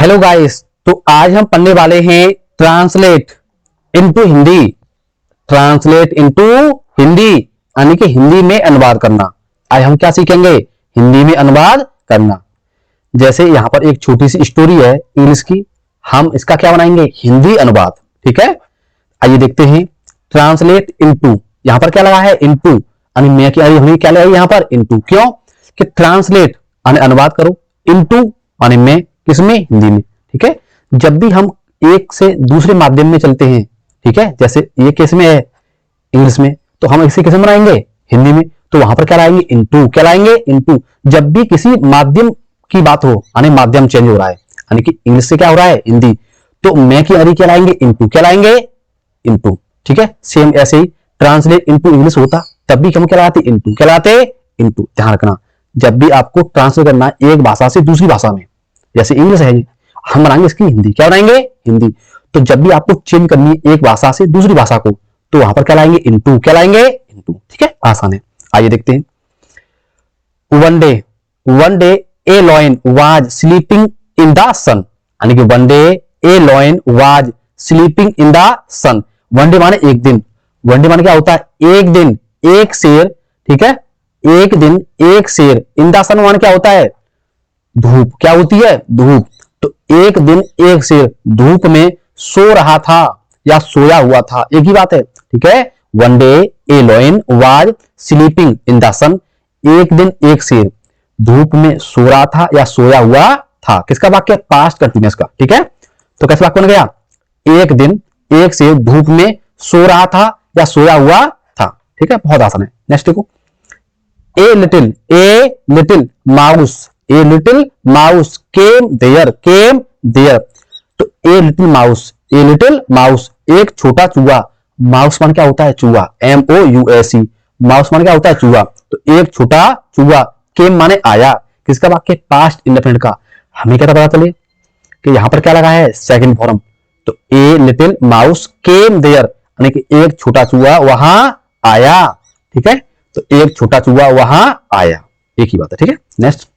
Hello guys, तो आज हम पढ़ने वाले हैं translate into Hindi. Translate into Hindi यानी कि हिंदी में अनुवाद करना। आज हम क्या सीखेंगे? हिंदी में अनुवाद करना। जैसे यहां पर एक छोटी सी स्टोरी है इंग्लिश की, हम इसका क्या बनाएंगे? हिंदी अनुवाद। ठीक है, आइए देखते हैं। ट्रांसलेट इनटू, यहां पर क्या लगा है? इनटू यानी मैं क्या लगा यहां पर? इनटू। क्यों? कि ट्रांसलेट यानी अनुवाद करो, इनटू यानी मैं, किसमें? हिंदी में। ठीक है, जब भी हम एक से दूसरे माध्यम में चलते हैं, ठीक है, जैसे ये किस में है? इंग्लिश में, तो हम इसे किस में बनाएंगे? हिंदी में। तो वहां पर क्या लाएंगे? इनटू। क्या लाएंगे? इनटू। जब भी किसी माध्यम की बात हो यानी माध्यम चेंज हो रहा है, यानी कि इंग्लिश से क्या हो रहा है? हिंदी, तो मैं की अरी क्या लाएंगे? इनटू। क्या लाएंगे? इनटू। ठीक है, सेम ऐसे ही ट्रांसलेट इनटू इंग्लिश होता, तब भी हम क्या लाते? इनटू। क्या लाते? इनटू। ध्यान रखना, जब भी आपको ट्रांसलेट करना है एक भाषा से दूसरी भाषा में, जैसे इंग्लिश है, हम बनाएंगे इसकी हिंदी। क्या बनाएंगे? हिंदी। तो जब भी आपको चेंज करनी है एक भाषा से दूसरी भाषा को, तो वहां पर क्या लाएंगे? इनटू। क्या लाएंगे? इनटू। ठीक है, आसान है। आइए देखते हैं। One day a lion was sleeping in the sun, यानी कि one day a lion was sleeping in the sun. One day माने एक दिन। वन डे माने क्या होता है? एक दिन, एक शेर। ठीक है, एक दिन एक शेर। इन द सन माने क्या होता है? धूप। क्या होती है? धूप। तो एक दिन एक शेर धूप में सो रहा था या सोया हुआ था, एक ही बात है। ठीक है, one day a lion was sleeping in the sun. एक दिन एक शेर धूप में सो रहा था या सोया हुआ था। किसका वाक्य? पास्ट कंटिन्यूअस का। ठीक है, तो कैसे वाक्य बन गया? एक दिन एक शेर धूप में सो रहा था या सोया हुआ था। ठीक है, बहुत आसान है। नेक्स्ट देखो। A little mouse, a little mouse came there. Came there, तो ए लिटिल माउस एक छोटा चूहा। माउस मान क्या होता है? चूहा। MOUSE, माउस मान क्या होता है? चूहा। तो एक छोटा चूहा, केम माने आया। किसका वाक्य? पास्ट इंडेफिनिट का। हमें क्या पता चले कि यहां पर क्या लगा है? Second form. तो a little mouse came there यानी कि एक छोटा चूहा वहां आया। ठीक है, तो एक छोटा चूहा वहां आया, एक ही बात है। ठीक है, next.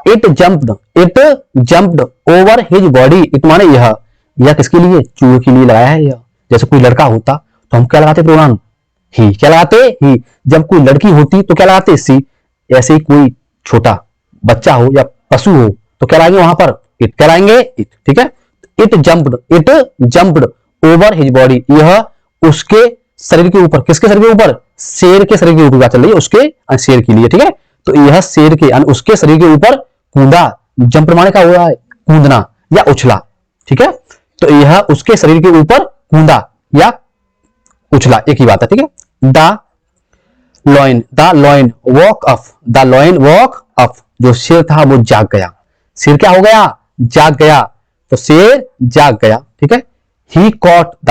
It jumped over his body. It माने यह किसके लिए? चूहे के लिए लगाया है यह। जैसे कोई लड़का होता तो हम क्या लगाते? प्रोनाउन ही। क्या लगाते? ही। जब कोई लड़की होती तो क्या लगाते? सी। ऐसे ही कोई छोटा बच्चा हो या पशु हो तो क्या लाएंगे वहां पर? इट। क्या लाएंगे? इट। ठीक है, it jumped over his body, यह उसके शरीर के ऊपर। किसके शरीर के ऊपर? शेर के शरीर के ऊपर चल रही है, उसके शेर के लिए। ठीक है, तो यह शेर के यानी उसके शरीर के ऊपर कूदा। जंप माने का हुआ है? कूदना या उछला। ठीक है, तो यह उसके शरीर के ऊपर कूदा या उछला, एक ही बात है। ठीक है, द लॉयन वॉक अप, जो शेर था वो जाग गया। शेर क्या हो गया? जाग गया। तो शेर जाग गया। ठीक है, ही कॉट द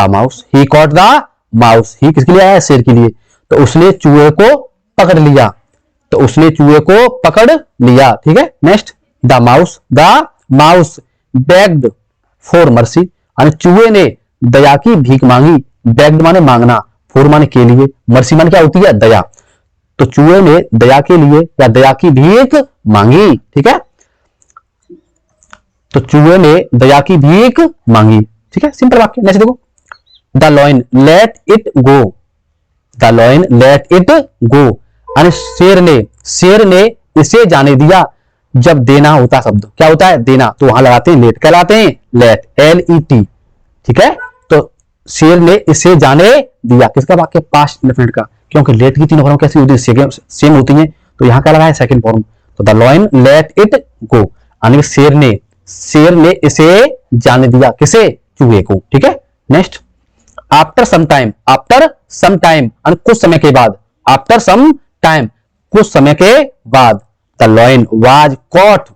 माउस, ही किसके लिए आया? शेर के लिए। तो उसने चूहे को पकड़ लिया। ठीक है, next. The mouse bagged for mercy, यानी चूहे ने दया की भीख मांगी। बेग्ड माने मांगना, फॉर माने के लिए, मर्सी माने क्या होती है? दया। तो चूहे ने दया के लिए या दया की भीख मांगी। ठीक है, तो चूहे ने दया की भीख मांगी। ठीक है, सिंपल वाक्य। नेक्स्ट देखो। The lion let it go, यानी शेर ने इसे जाने दिया। जब देना होता शब्द क्या होता है? देना, तो वहां लगाते हैं लेट। क्या लगाते हैं? Let, LET। ठीक है, तो शेर ने इसे जाने दिया। किसका वाक्य? पास्ट इंडेफिनिट का, क्योंकि लेट की तीनों फॉर्म कैसी होती है? सेम होती है। तो यहां क्या लगा है? Second form. तो the lion let it go, यानी शेर ने इसे जाने दिया। किसे? चूहे को। ठीक है, नेक्स्ट। आफ्टर सम टाइम यानी कुछ समय के बाद। आफ्टर सम टाइम, कुछ समय के बाद। द लॉयन वाज कॉट,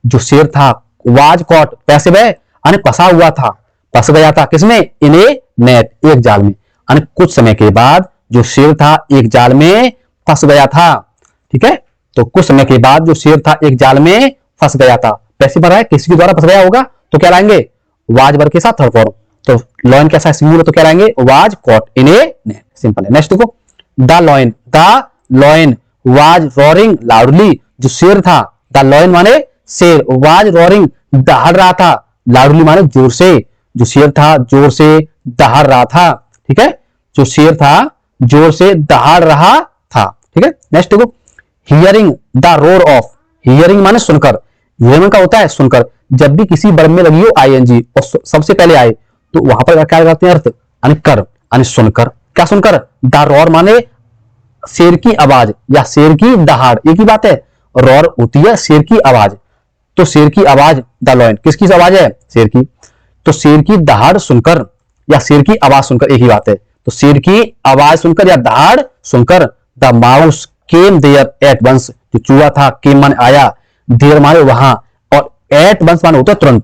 जो शेर था वाज कॉट पैसे वह यानी फंसा हुआ था, फंस गया था। किसमें? इन ए नेट, एक जाल में। यानी कुछ समय के बाद जो शेर था एक जाल में फंस गया था। ठीक है, तो कुछ समय के बाद जो शेर था एक जाल में फंस गया था। पैसे भरा है, किसी के द्वारा फंस गया होगा, तो क्या लाएंगे? वाज वर्ग के साथ थर्ड फॉर्म। तो लॉयन कैसा सिंगुलर, तो क्या लाएंगे? Was caught in A net. Simple है। नेक्स्ट देखो। द लॉयन वाज रॉरिंग लाउडली, जो शेर था, द लॉयन माने शेर वाज रॉरिंग दहाड़ रहा था, लाउडली माने जोर से, जो शेर था जोर से दहाड़ रहा था, ठीक है, जो शेर था जोर से दहाड़ रहा था, ठीक है। नेक्स्ट देखो, hearing the roar of, hearing माने सुनकर, हियरिंग का होता है सुनकर, जब भी किसी वर्ब में लगी हो आईएनजी और सबसे पहले आए तो वहां पर क्या लगाते हैं अर्थ, कर, सुनकर, क्या सुनकर, द रोर माने शेर की आवाज या शेर की दहाड़, एक ही बात है, रोर होती है शेर की आवाज, तो शेर की आवाज, द लॉयन किसकी आवाज है, शेर की, तो शेर की दहाड़ सुनकर या शेर की आवाज सुनकर एक ही बात है, तो शेर की आवाज सुनकर या दहाड़ सुनकर, the mouse came there at once, जो चूहा था, केम माने आया, देयर माने वहां, और एट वंस माने होता है तुरंत,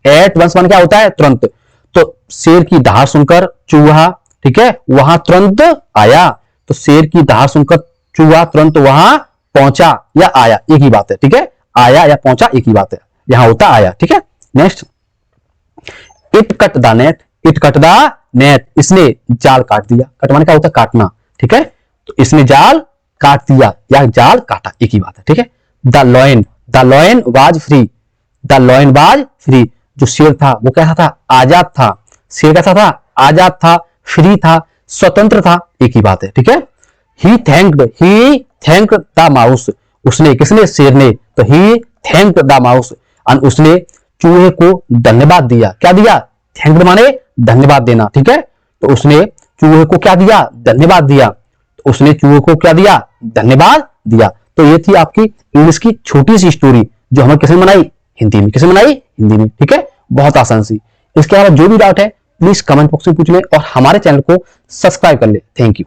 एट वंस माने क्या होता है तुरंत, तो शेर की दहाड़ सुनकर चूहा, ठीक है, वहां तुरंत आया, तो शेर की दहाड़ सुनकर चूहा तुरंत वहां पहुंचा या आया, एक ही बात है, ठीक है, आया या पहुंचा एक ही बात है, यहां होता आया, ठीक है। Next, it cut the net, it cut the net, इसने जाल काट दिया, कट माने क्या होता है काटना, ठीक है, तो इसने जाल काट दिया या जाल काटा, एक ही बात है, ठीक है। The lion was free, the lion was free, जो शेर था वो कैसा था, आजाद था, शेर कैसा था, आजाद था, फ्री था, स्वतंत्र था, एक ही बात है, ठीक है। ही थैंक्ड द माउस, उसने, किसने, शेर ने, तो ही थैंक्ड द माउस, उसने चूहे को धन्यवाद दिया, क्या दिया, थैंक्ड माने धन्यवाद देना, ठीक है, तो उसने चूहे को क्या दिया, धन्यवाद दिया, तो उसने चूहे को क्या दिया, धन्यवाद दिया। तो ये थी आपकी इंग्लिश की छोटी सी स्टोरी जो हमें किसने बनाई, हिंदी में, किसने बनाई, हिंदी में, ठीक है, बहुत आसान सी। इसके अलावा जो भी डाउट है प्लीज कमेंट बॉक्स में पूछ ले और हमारे चैनल को सब्सक्राइब कर ले। Thank you.